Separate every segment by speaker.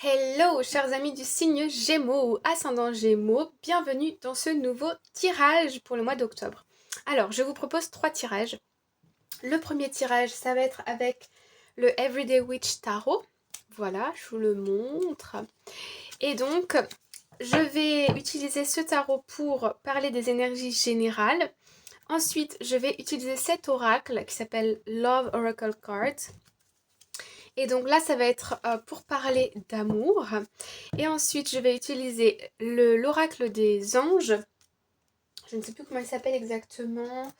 Speaker 1: Hello chers amis du signe Gémeaux ou ascendant Gémeaux, bienvenue dans ce nouveau tirage pour le mois d'octobre. Alors je vous propose 3 tirages. Le premier tirage ça va être avec le Everyday Witch Tarot. Voilà, je vous le montre. Et donc je vais utiliser ce tarot pour parler des énergies générales. Ensuite je vais utiliser cet oracle qui s'appelle Love Oracle Cards. Et donc là, ça va être pour parler d'amour. Et ensuite, je vais utiliser l'oracle des anges. Je ne sais plus comment il s'appelle exactement.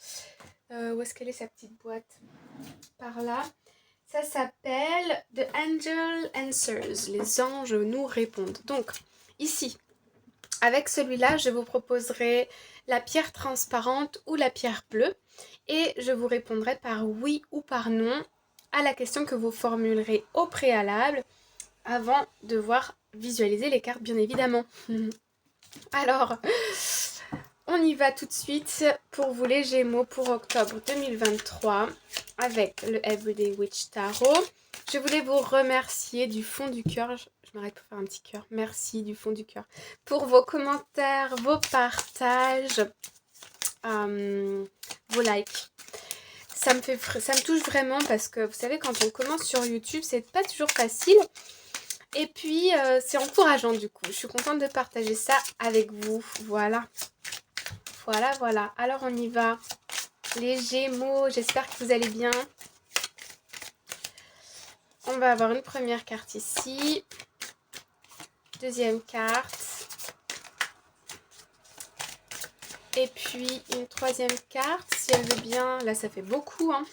Speaker 1: Où est-ce qu'elle est sa petite boîte? Par là. Ça s'appelle The Angel Answers. Les anges nous répondent. Donc, ici, avec celui-là, je vous proposerai la pierre transparente ou la pierre bleue. Et je vous répondrai par oui ou par non à la question que vous formulerez au préalable avant de voir visualiser les cartes, bien évidemment. Alors, on y va tout de suite pour vous les Gémeaux pour octobre 2023 avec le Everyday Witch Tarot. Je voulais vous remercier du fond du cœur. Je m'arrête pour faire un petit cœur. Merci du fond du cœur pour vos commentaires, vos partages, vos likes. Ça me touche vraiment parce que vous savez, quand on commence sur YouTube, c'est pas toujours facile. Et puis, c'est encourageant du coup. Je suis contente de partager ça avec vous. Voilà. Voilà, voilà. Alors, on y va. Les Gémeaux, j'espère que vous allez bien. On va avoir une première carte ici. Deuxième carte. Et puis, une troisième carte, si elle veut bien. Là, ça fait beaucoup, hein.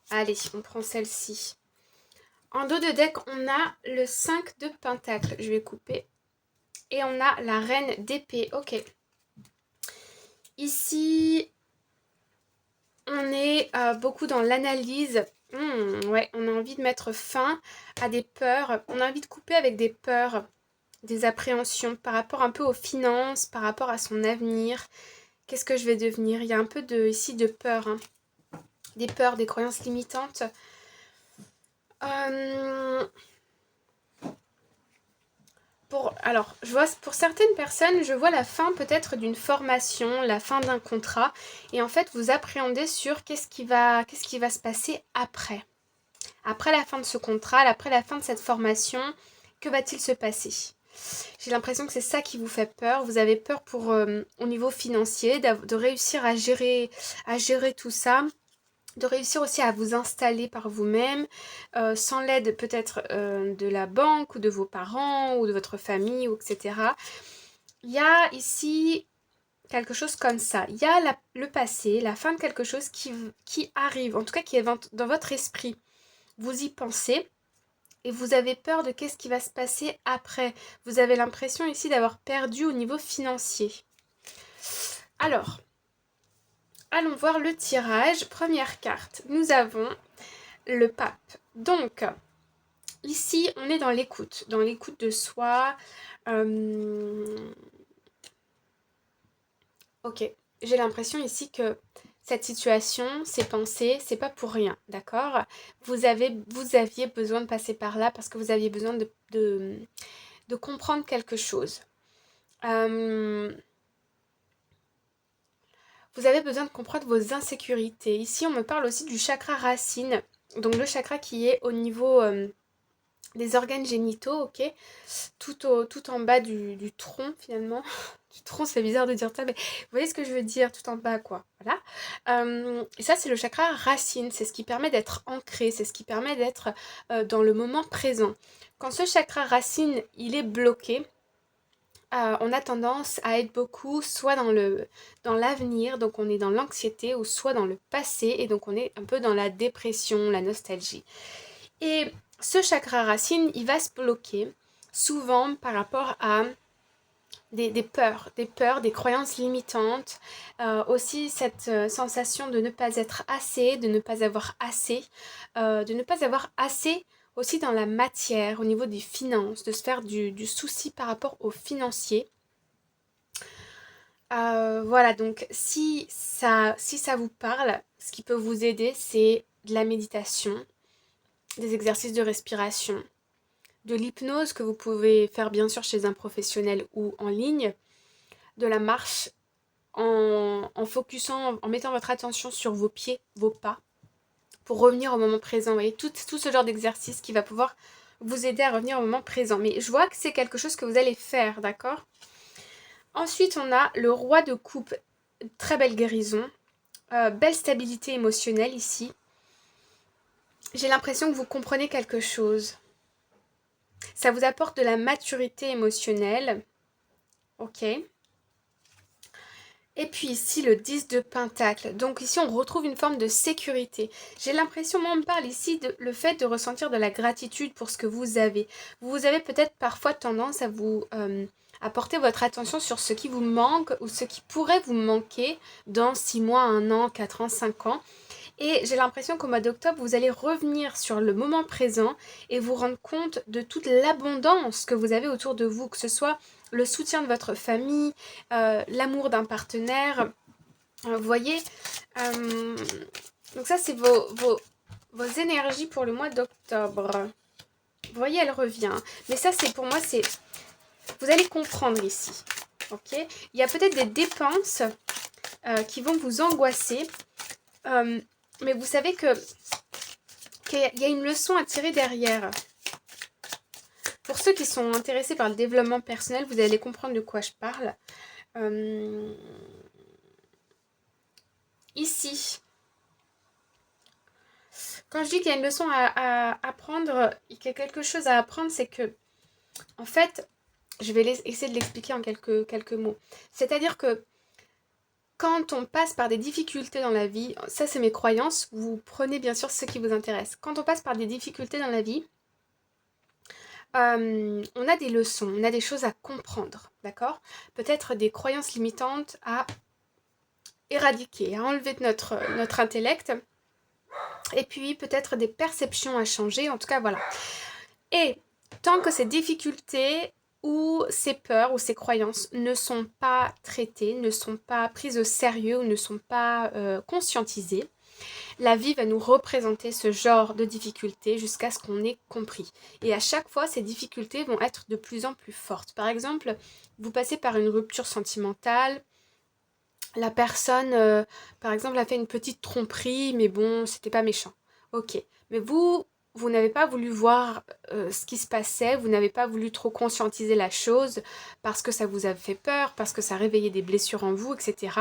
Speaker 1: Allez, on prend celle-ci. En dos de deck, on a le 5 de Pentacle. Je vais couper. Et on a la Reine d'épée. Ok. Ici, on est beaucoup dans l'analyse. Ouais, on a envie de mettre fin à des peurs. On a envie de couper avec des peurs, des appréhensions par rapport un peu aux finances, par rapport à son avenir. Qu'est-ce que je vais devenir? Il y a un peu ici de peur. Hein. Des peurs, des croyances limitantes. Alors, je vois, pour certaines personnes, je vois la fin peut-être d'une formation, la fin d'un contrat. Et en fait, vous appréhendez sur qu'est-ce qui va se passer après. Après la fin de ce contrat, après la fin de cette formation, que va-t-il se passer? J'ai l'impression que c'est ça qui vous fait peur. Vous avez peur pour au niveau financier, de réussir à gérer tout ça, de réussir aussi à vous installer par vous-même, sans l'aide peut-être de la banque ou de vos parents ou de votre famille, ou etc. Il y a ici quelque chose comme ça. Il y a le passé, la fin de quelque chose qui arrive, en tout cas qui est dans votre esprit. Vous y pensez et vous avez peur de qu'est-ce qui va se passer après. Vous avez l'impression ici d'avoir perdu au niveau financier. Alors, allons voir le tirage. Première carte, nous avons le pape. Donc, ici, on est dans l'écoute de soi. Ok, j'ai l'impression ici que cette situation, ces pensées, c'est pas pour rien, d'accord? Vous aviez besoin de passer par là parce que vous aviez besoin de comprendre quelque chose. Vous avez besoin de comprendre vos insécurités. Ici, on me parle aussi du chakra racine, donc le chakra qui est au niveau des organes génitaux, ok? Tout en bas du tronc, finalement. Du tronc, c'est bizarre de dire ça, mais vous voyez ce que je veux dire, tout en bas, quoi. Voilà. Et ça, c'est le chakra racine. C'est ce qui permet d'être ancré, c'est ce qui permet d'être dans le moment présent. Quand ce chakra racine, il est bloqué, on a tendance à être beaucoup soit dans l'avenir, donc on est dans l'anxiété, ou soit dans le passé, et donc on est un peu dans la dépression, la nostalgie. Et ce chakra racine, il va se bloquer souvent par rapport à des peurs, des croyances limitantes, aussi cette sensation de ne pas être assez, de ne pas avoir assez, de ne pas avoir assez aussi dans la matière, au niveau des finances, de se faire du souci par rapport aux financiers. Voilà, donc si ça vous parle, ce qui peut vous aider, c'est de la méditation, des exercices de respiration, de l'hypnose que vous pouvez faire bien sûr chez un professionnel ou en ligne, de la marche en focusant, en mettant votre attention sur vos pieds, vos pas, pour revenir au moment présent. Vous voyez, tout ce genre d'exercice qui va pouvoir vous aider à revenir au moment présent. Mais je vois que c'est quelque chose que vous allez faire, d'accord? Ensuite, on a le roi de coupe, très belle guérison, belle stabilité émotionnelle ici. J'ai l'impression que vous comprenez quelque chose. Ça vous apporte de la maturité émotionnelle. Ok. Et puis ici, le 10 de Pentacle. Donc ici, on retrouve une forme de sécurité. J'ai l'impression, moi, on me parle ici de le fait de ressentir de la gratitude pour ce que vous avez. Vous avez peut-être parfois tendance à vous à porter votre attention sur ce qui vous manque ou ce qui pourrait vous manquer dans 6 mois, 1 an, 4 ans, 5 ans. Et j'ai l'impression qu'au mois d'octobre, vous allez revenir sur le moment présent et vous rendre compte de toute l'abondance que vous avez autour de vous, que ce soit le soutien de votre famille, l'amour d'un partenaire. Vous voyez, donc ça c'est vos énergies pour le mois d'octobre. Vous voyez, elle revient. Mais ça c'est pour moi, c'est vous allez comprendre ici. Ok. Il y a peut-être des dépenses qui vont vous angoisser. Mais vous savez qu'il y a une leçon à tirer derrière. Pour ceux qui sont intéressés par le développement personnel, vous allez comprendre de quoi je parle. Ici, quand je dis qu'il y a une leçon à apprendre, qu'il y a quelque chose à apprendre, c'est que, en fait, je vais essayer de l'expliquer en quelques mots. C'est-à-dire que quand on passe par des difficultés dans la vie, ça c'est mes croyances, vous prenez bien sûr ce qui vous intéresse. Quand on passe par des difficultés dans la vie, on a des leçons, on a des choses à comprendre, d'accord? Peut-être des croyances limitantes à éradiquer, à enlever de notre intellect. Et puis peut-être des perceptions à changer, en tout cas voilà. Et tant que ces difficultés ou ces peurs ou ces croyances ne sont pas traitées, ne sont pas prises au sérieux ou ne sont pas conscientisées, la vie va nous représenter ce genre de difficultés jusqu'à ce qu'on ait compris. Et à chaque fois, ces difficultés vont être de plus en plus fortes. Par exemple, vous passez par une rupture sentimentale, la personne, par exemple, a fait une petite tromperie, mais bon, c'était pas méchant. Ok. Mais vous n'avez pas voulu voir ce qui se passait, vous n'avez pas voulu trop conscientiser la chose parce que ça vous a fait peur, parce que ça réveillait des blessures en vous, etc.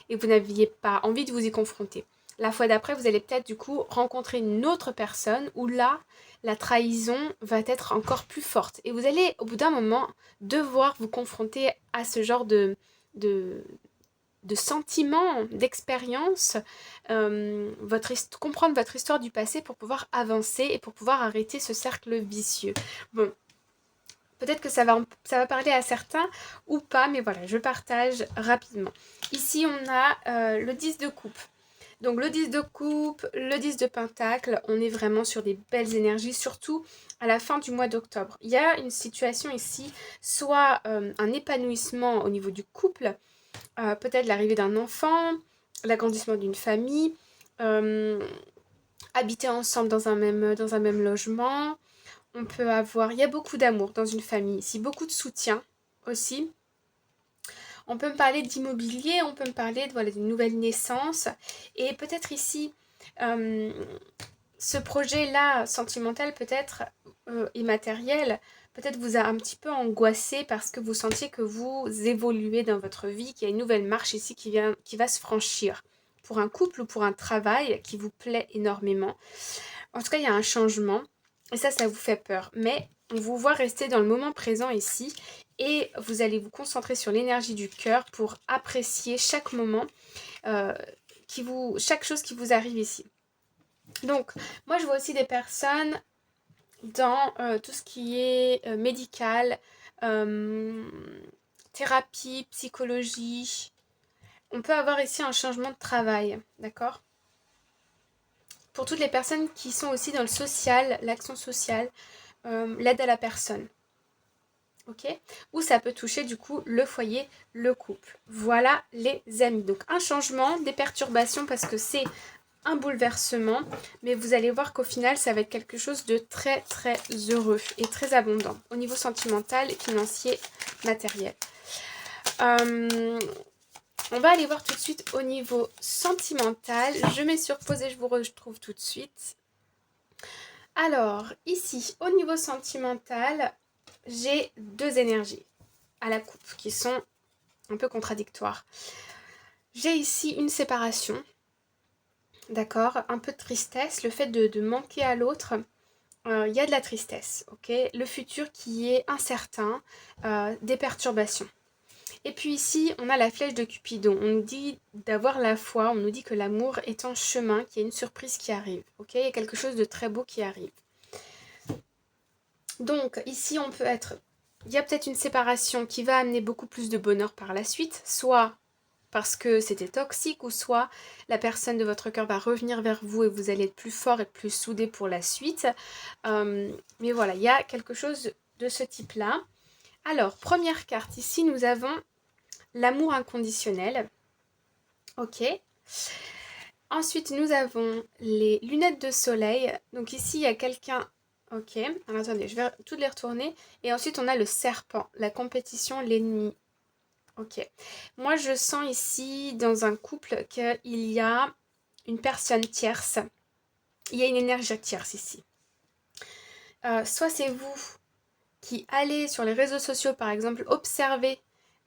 Speaker 1: Et vous n'aviez pas envie de vous y confronter. La fois d'après, vous allez peut-être du coup rencontrer une autre personne où là, la trahison va être encore plus forte. Et vous allez, au bout d'un moment, devoir vous confronter à ce genre de, de sentiments, d'expériences, comprendre votre histoire du passé pour pouvoir avancer et pour pouvoir arrêter ce cercle vicieux. Bon, peut-être que ça va parler à certains ou pas, mais voilà, je partage rapidement. Ici, on a le 10 de coupe. Donc le 10 de coupe, le 10 de pentacle, on est vraiment sur des belles énergies, surtout à la fin du mois d'octobre. Il y a une situation ici, soit un épanouissement au niveau du couple, peut-être l'arrivée d'un enfant, l'agrandissement d'une famille, habiter ensemble dans un même logement. On peut avoir, il y a beaucoup d'amour dans une famille ici, beaucoup de soutien aussi. On peut me parler d'immobilier, on peut me parler de, voilà, d'une nouvelle naissance. Et peut-être ici, ce projet-là, sentimental peut-être, immatériel, peut-être vous a un petit peu angoissé parce que vous sentiez que vous évoluez dans votre vie, qu'il y a une nouvelle marche ici qui va se franchir. Pour un couple ou pour un travail qui vous plaît énormément. En tout cas, il y a un changement. Et ça vous fait peur. Mais on vous voit rester dans le moment présent ici. Et vous allez vous concentrer sur l'énergie du cœur pour apprécier chaque moment, chaque chose qui vous arrive ici. Donc, moi je vois aussi des personnes dans tout ce qui est médical, thérapie, psychologie. On peut avoir ici un changement de travail, d'accord ? Pour toutes les personnes qui sont aussi dans le social, l'action sociale, l'aide à la personne. Ok ? Ou ça peut toucher du coup le foyer, le couple. Voilà les amis. Donc un changement, des perturbations parce que c'est un bouleversement, mais vous allez voir qu'au final, ça va être quelque chose de très très heureux et très abondant au niveau sentimental, financier, matériel. On va aller voir tout de suite au niveau sentimental. Je mets sur pause et je vous retrouve tout de suite. Alors, ici, au niveau sentimental, j'ai deux énergies à la coupe qui sont un peu contradictoires. J'ai ici une séparation, d'accord, un peu de tristesse, le fait de manquer à l'autre. Il y a de la tristesse, ok, le futur qui est incertain, des perturbations. Et puis ici, on a la flèche de Cupidon. On nous dit d'avoir la foi, on nous dit que l'amour est en chemin, qu'il y a une surprise qui arrive. Ok, il y a quelque chose de très beau qui arrive. Donc ici, on peut être... Il y a peut-être une séparation qui va amener beaucoup plus de bonheur par la suite, soit parce que c'était toxique, ou soit la personne de votre cœur va revenir vers vous et vous allez être plus fort et plus soudés pour la suite. Mais voilà, il y a quelque chose de ce type-là. Alors, première carte, ici nous avons l'amour inconditionnel. Ok. Ensuite, nous avons les lunettes de soleil. Donc ici, il y a quelqu'un... Ok. Alors attendez, je vais toutes les retourner. Et ensuite, on a le serpent, la compétition, l'ennemi. Ok. Moi, je sens ici, dans un couple, qu'il y a une personne tierce. Il y a une énergie tierce ici. Soit c'est vous qui allez sur les réseaux sociaux, par exemple, observer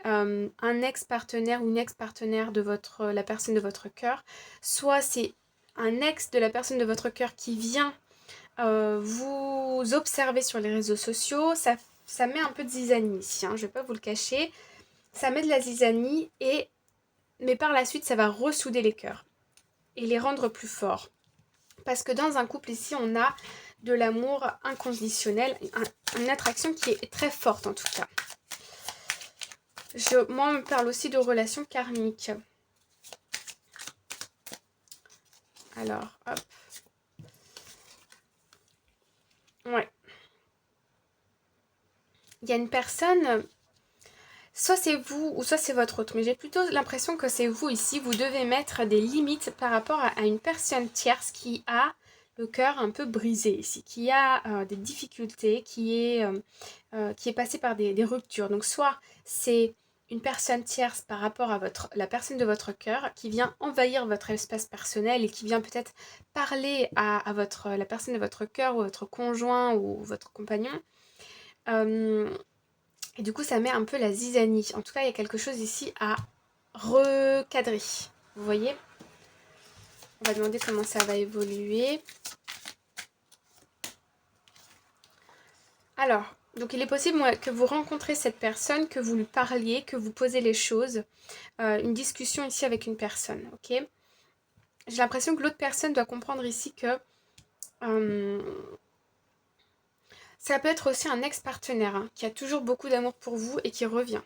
Speaker 1: un ex-partenaire ou une ex-partenaire de la personne de votre cœur, soit c'est un ex de la personne de votre cœur qui vient vous observer sur les réseaux sociaux. Ça met un peu de zizanie ici, hein, je ne vais pas vous le cacher. Ça met de la zizanie, mais par la suite, ça va ressouder les cœurs et les rendre plus forts. Parce que dans un couple ici, on a de l'amour inconditionnel, une attraction qui est très forte en tout cas. Moi, on me parle aussi de relations karmiques. Alors, hop. Ouais. Il y a une personne, soit c'est vous ou soit c'est votre autre, mais j'ai plutôt l'impression que c'est vous ici. Vous devez mettre des limites par rapport à une personne tierce qui a le cœur un peu brisé ici, qui a des difficultés, qui est passé par des ruptures. Donc soit c'est une personne tierce par rapport à la personne de votre cœur qui vient envahir votre espace personnel et qui vient peut-être parler à la personne de votre cœur ou votre conjoint ou votre compagnon. Et du coup, ça met un peu la zizanie. En tout cas, il y a quelque chose ici à recadrer. Vous voyez ? On va demander comment ça va évoluer. Alors, donc il est possible que vous rencontrez cette personne, que vous lui parliez, que vous posez les choses. Une discussion ici avec une personne, ok ? J'ai l'impression que l'autre personne doit comprendre ici que ça peut être aussi un ex-partenaire hein, qui a toujours beaucoup d'amour pour vous et qui revient.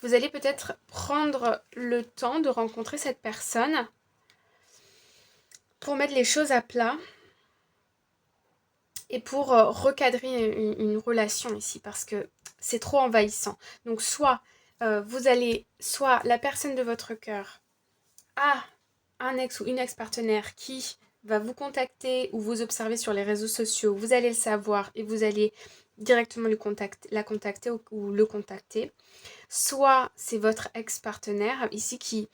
Speaker 1: Vous allez peut-être prendre le temps de rencontrer cette personne pour mettre les choses à plat et pour recadrer une relation ici parce que c'est trop envahissant. Donc soit soit la personne de votre cœur a un ex ou une ex-partenaire qui va vous contacter ou vous observer sur les réseaux sociaux, vous allez le savoir et vous allez directement la contacter ou le contacter. Soit c'est votre ex-partenaire ici qui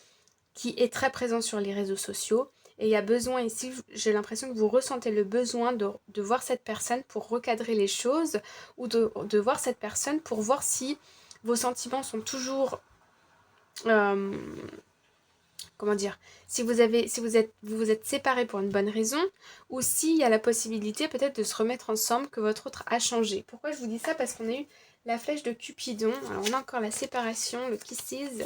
Speaker 1: est très présent sur les réseaux sociaux. Et il y a besoin ici, j'ai l'impression que vous ressentez le besoin de voir cette personne pour recadrer les choses ou de voir cette personne pour voir si vos sentiments sont toujours... comment dire, si vous vous êtes séparés pour une bonne raison, ou s'il y a la possibilité peut-être de se remettre ensemble, que votre autre a changé. Pourquoi je vous dis ça? Parce qu'on a eu la flèche de Cupidon, alors on a encore la séparation, le kisses,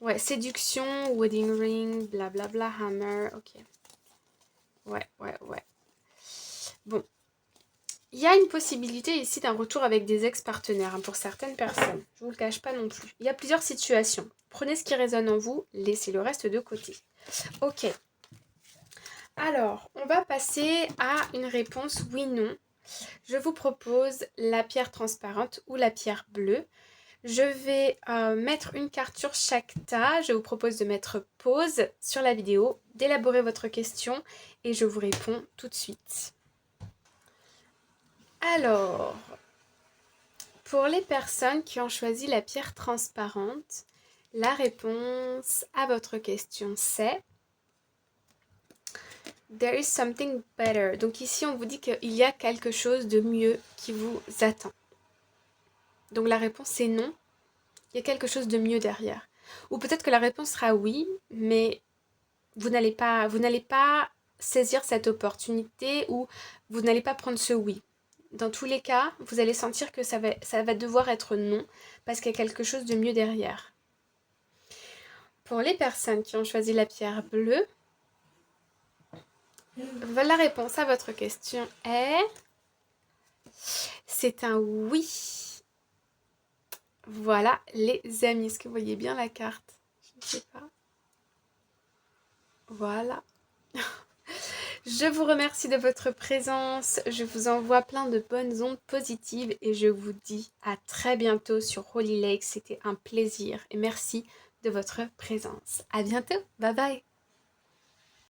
Speaker 1: ouais, séduction, wedding ring, blablabla, hammer, ok. Ouais. Bon, il y a une possibilité ici d'un retour avec des ex-partenaires hein, pour certaines personnes. Je ne vous le cache pas non plus. Il y a plusieurs situations. Prenez ce qui résonne en vous, laissez le reste de côté. Ok. Alors, on va passer à une réponse oui-non. Je vous propose la pierre transparente ou la pierre bleue. Je vais mettre une carte sur chaque tas. Je vous propose de mettre pause sur la vidéo, d'élaborer votre question et je vous réponds tout de suite. Alors, pour les personnes qui ont choisi la pierre transparente, la réponse à votre question c'est There is something better. Donc ici, on vous dit qu'il y a quelque chose de mieux qui vous attend. Donc la réponse c'est non. Il y a quelque chose de mieux derrière. Ou peut-être que la réponse sera oui, mais vous n'allez pas saisir cette opportunité ou vous n'allez pas prendre ce oui. Dans tous les cas, vous allez sentir que ça va devoir être non parce qu'il y a quelque chose de mieux derrière. Pour les personnes qui ont choisi la pierre bleue, la réponse à votre question est... C'est un oui. Voilà les amis, est-ce que vous voyez bien la carte? Je ne sais pas. Voilà. Je vous remercie de votre présence, je vous envoie plein de bonnes ondes positives et je vous dis à très bientôt sur Holy Lake. C'était un plaisir et merci de votre présence. À bientôt, bye bye.